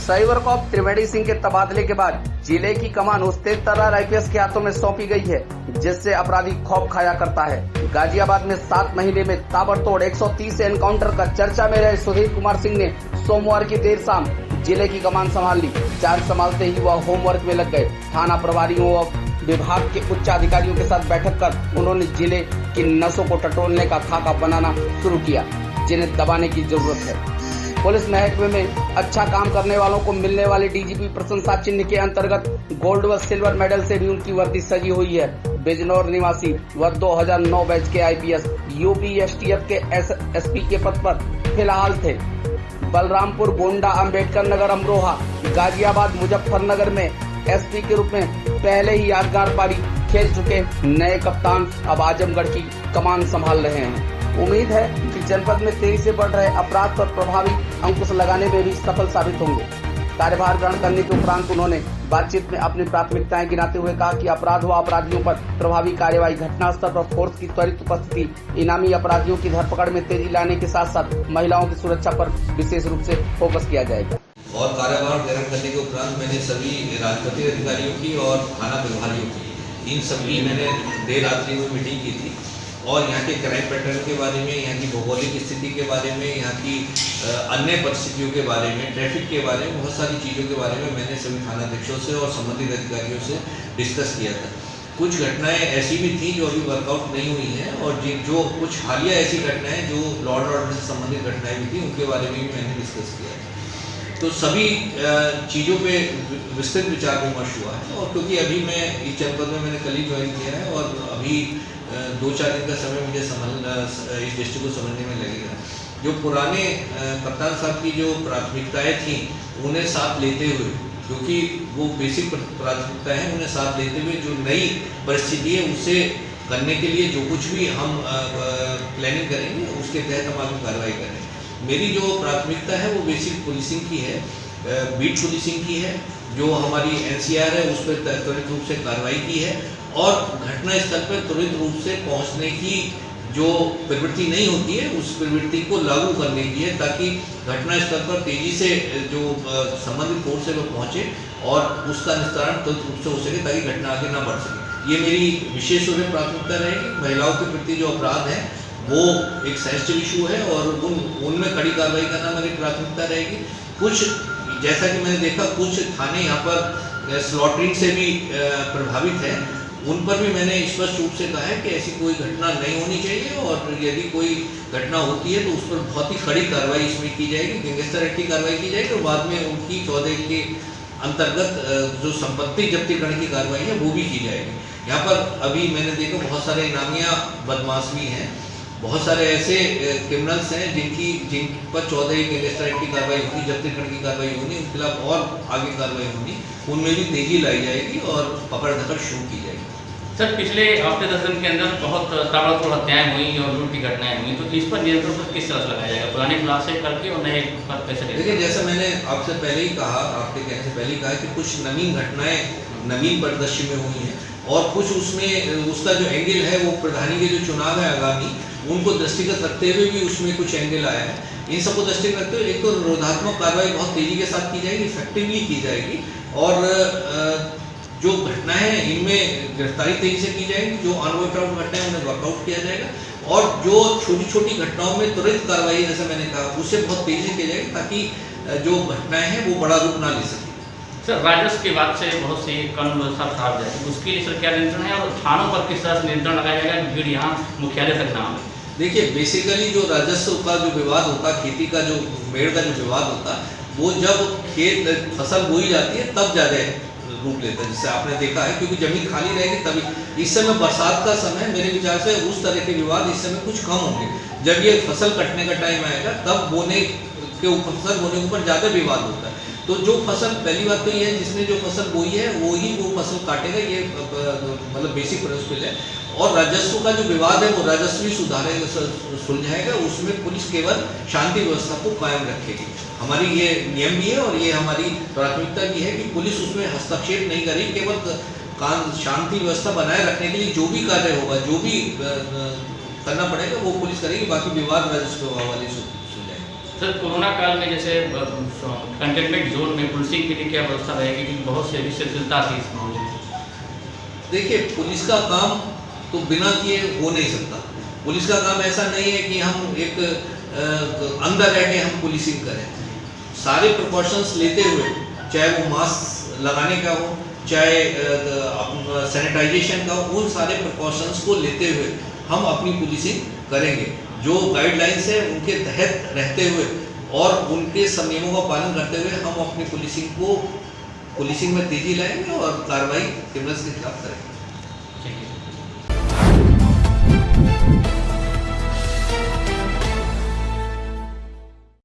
Cyber cop त्रिवेणी सिंह के तबादले के बाद जिले की कमान उस तेज तर्रार IPS के हाथों में सौंपी गई है, जिससे अपराधी खौफ खाया करता है। गाजियाबाद में 7 महीने में ताबड़तोड़ 130 एनकाउंटर का चर्चा में रहे सुधीर कुमार सिंह ने सोमवार की देर शाम जिले की कमान संभाल ली। चार्ज संभालते ही वह होमवर्क में लग गए। थाना प्रभारियों और विभाग के उच्च अधिकारियों के साथ बैठक कर उन्होंने जिले की नसों को टटोलने का खाका बनाना शुरू किया, जिन्हें दबाने की जरूरत है। पुलिस महकमे में अच्छा काम करने वालों को मिलने वाले DGP प्रशंसा चिन्ह के अंतर्गत गोल्ड व सिल्वर मेडल से भी उनकी वर्दी सजी हुई है। बिजनौर निवासी व 2009 बैच के IPS UP STF के SP के पद पर फिलहाल थे। बलरामपुर, गोंडा, अंबेडकर नगर, अमरोहा, गाजियाबाद, मुजफ्फरनगर में SP के रूप में पहले ही यादगार पारी खेल चुके नए कप्तान अब आजमगढ़ की कमान संभाल रहे हैं। उम्मीद है कि जनपद में तेजी से बढ़ रहे अपराध पर प्रभावी अंकुश लगाने में भी सफल साबित होंगे। कार्यभार ग्रहण करने के उपरांत उन्होंने बातचीत में अपनी प्राथमिकताएं गिनाते हुए कहा कि अपराध व अपराधियों पर प्रभावी कार्यवाही, घटनास्थल पर फोर्स की त्वरित उपस्थिति, इनामी अपराधियों की धरपकड़ में तेजी लाने के साथ साथ महिलाओं की सुरक्षा पर विशेष रूप से फोकस किया जाएगा। और कार्यभार ग्रहण करने के उपरांत मैंने सभी राजपत्रित अधिकारियों की और थाना प्रभारियों की, इन सभी मैंने देर रात्रि में मीटिंग की थी और यहाँ के क्राइम पैटर्न के बारे में, यहाँ की भौगोलिक स्थिति के बारे में, यहाँ की अन्य परिस्थितियों के बारे में, ट्रैफिक के बारे में, बहुत सारी चीज़ों के बारे में मैंने सभी थानाध्यक्षों से और संबंधित अधिकारियों से डिस्कस किया था। कुछ घटनाएं ऐसी भी थी जो अभी वर्कआउट नहीं हुई हैं और जो कुछ हालिया ऐसी घटनाएं जो लॉ एंड ऑर्डर से संबंधित घटनाएं भी थी, उनके बारे में भी मैंने डिस्कस किया। तो सभी चीज़ों पे विस्तृत विचार विमर्श हुआ है और क्योंकि अभी मैं इस जनपद में मैंने कल ही ज्वाइन किया है और अभी 2-4 दिन का समय मुझे इस डिस्ट्रिक्ट को समझने में लगेगा। जो पुराने कप्तान साहब की जो प्राथमिकताएं थी उन्हें साथ लेते हुए, क्योंकि वो बेसिक प्राथमिकताएं हैं, उन्हें साथ लेते हुए जो नई परिस्थिति है उसे करने के लिए जो कुछ भी हम प्लानिंग करेंगे उसके तहत हम आगे कार्रवाई करेंगे। मेरी जो प्राथमिकता है वो बेसिक पुलिसिंग की है, बीट पुलिसिंग की है, जो हमारी NCR है उस पर त्वरित रूप से कार्रवाई की है और घटना स्थल पर त्वरित रूप से पहुंचने की जो प्रवृत्ति नहीं होती है उस प्रवृत्ति को लागू करने की है, ताकि घटना स्थल पर तेजी से जो संबंधित फोर्स है वो पहुंचे और उसका निस्तारण त्वरित रूप से हो सके ताकि घटना आगे ना बढ़ सके। ये मेरी विशेष रूप से प्राथमिकता रहेगी। महिलाओं के प्रति जो अपराध है वो एक सेंसिटिव इशू है और उनमें कड़ी कार्रवाई करना मेरी प्राथमिकता रहेगी। कुछ जैसा कि मैंने देखा कुछ थाने यहाँ पर स्लॉटरिंग से भी प्रभावित हैं, उन पर भी मैंने स्पष्ट रूप से कहा है कि ऐसी कोई घटना नहीं होनी चाहिए और यदि कोई घटना होती है तो उस पर बहुत ही कड़ी कार्रवाई इसमें की जाएगी, गैंगस्टर एक्ट की कार्रवाई की जाएगी और बाद में उनकी 14 के अंतर्गत जो संपत्ति जब्ती करने की कार्रवाई है वो भी की जाएगी। यहाँ पर अभी मैंने देखा बहुत सारे इनामिया बदमाश भी हैं, बहुत सारे ऐसे क्रिमिनल्स हैं जिन पर 14 गैंगस्टर एक्ट की कार्रवाई होगी, जब्ती करने की कार्रवाई होगी, उनके खिलाफ और आगे कार्रवाई होगी, उनमें भी तेजी लाई जाएगी और पकड़ धकड़ शुरू की जाएगी। सर, पिछले हफ्ते 10 दिन के अंदर बहुत ताबड़तोड़ हत्याएं हुई और लूट की घटनाएं हुई, तो इस पर नियंत्रण पर किस तरह से लगाया जाएगा? पुराने क्लास से करके और नए पर कैसे? देखिए, जैसा मैंने आपसे पहले ही कहा, आपके कहने से पहले ही कहा कि कुछ नवीन घटनाएं नवीन परिदृश्य में हुई हैं और कुछ उसमें उसका जो एंगल है वो प्रधानी के जो चुनाव है आगामी उनको दृष्टिगत रखते हुए भी उसमें कुछ एंगल आया है। इन सबको दृष्टिगत रखते हुए एक तो निरोधात्मक कार्रवाई बहुत तेजी के साथ की जाएगी, इफेक्टिवली की जाएगी और जो घटनाएं हैं इनमें गिरफ्तारी तेजी से की जाएगी, जो अनवर्कआउट घटनाएं उन्हें वर्कआउट किया जाएगा और जो छोटी छोटी घटनाओं में त्वरित कार्रवाई जैसे मैंने कहा उससे बहुत तेजी से की जाएगी ताकि जो घटनाएं हैं वो बड़ा रूप ना ले सके। सर, राजस्व की बात से बहुत सी कानून व्यवस्था खराब जाएगी, उसके लिए सर क्या नियंत्रण है और थानों पर किस तरह से नियंत्रण लगाया जाएगा भीड़ यहाँ मुख्यालय तक ना आए? देखिए, बेसिकली जो राजस्व का जो विवाद होता, खेती का जो मेड़ का जो विवाद होता, वो जब खेत फसल बोई जाती है तब ज़्यादा रूप लेता है, जिससे आपने देखा है, क्योंकि जमीन खाली रहेगी तभी। इस समय बरसात का समय, मेरे विचार से उस तरह के विवाद इस समय कुछ कम होंगे। जब ये फसल कटने का टाइम आएगा तब फसल बोने के ऊपर ज़्यादा विवाद होता है। तो जो फसल, पहली बात तो ये है जिसने जो फसल बोई है वो ही वो फसल काटेगा, ये मतलब बेसिक प्रिंसिपल है। और राजस्व का जो विवाद है वो राजस्व ही सुलझाएगा, उसमें पुलिस केवल शांति व्यवस्था को कायम रखेगी। हमारी ये नियम भी है और ये हमारी प्राथमिकता भी है कि पुलिस उसमें हस्तक्षेप नहीं करेगी, केवल शांति व्यवस्था बनाए रखने के लिए जो भी कार्य होगा, जो भी करना पड़ेगा वो पुलिस करेगी, बाकी विवाद राजस्व वाले सुलझाएंगे। सर कोरोना काल में जैसे कंटेनमेंट जोन में पुलिसिंग के लिए क्या व्यवस्था रहेगी, क्योंकि बहुत सी शिथिलता थी इस मामले में? देखिए, पुलिस का काम तो बिना किए हो नहीं सकता। पुलिस का काम ऐसा नहीं है कि हम एक अंदर रह के हम पुलिसिंग करें। सारे प्रिकॉशंस लेते हुए, चाहे वो मास्क लगाने का हो, चाहे सैनिटाइजेशन का हो, उन सारे प्रिकॉशंस को लेते हुए हम अपनी पुलिसिंग करेंगे। जो गाइडलाइंस है उनके तहत रहते हुए और उनके नियमों का पालन करते हुए हम अपनी पुलिसिंग में तेजी लाएंगे और कार्रवाई क्रिमिनल्स के खिलाफ करेंगे। ठीक है।